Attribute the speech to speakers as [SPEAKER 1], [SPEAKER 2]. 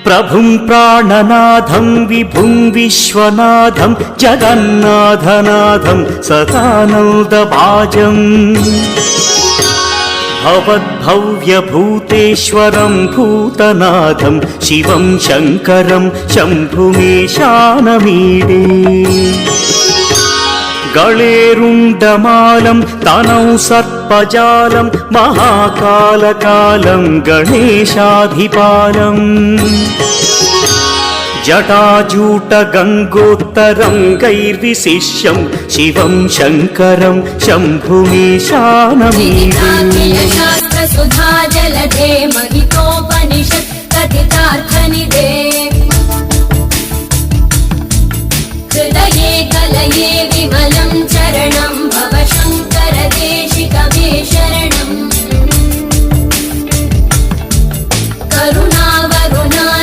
[SPEAKER 1] ప్రభుం ప్రాణనాథం విభుం విశ్వనాథం జగన్నాథనాథం సదానందభాజం భవద్భవ్యభూతేశ్వరం భూతనాథం శివం శంకరం శంభుమీశానమీడే గళేరుండమాలం తనౌ సర్పజాలం మహాకాలకాలం గణేశాధిపాలం జటాజూటగంగోత్తరం గైర్విశిష్యం శివం శంకరం శంభుమీశానమీడే
[SPEAKER 2] శాస్త్ర సుధా జలధే మహితోపనిషత్ కథితార్థనిదే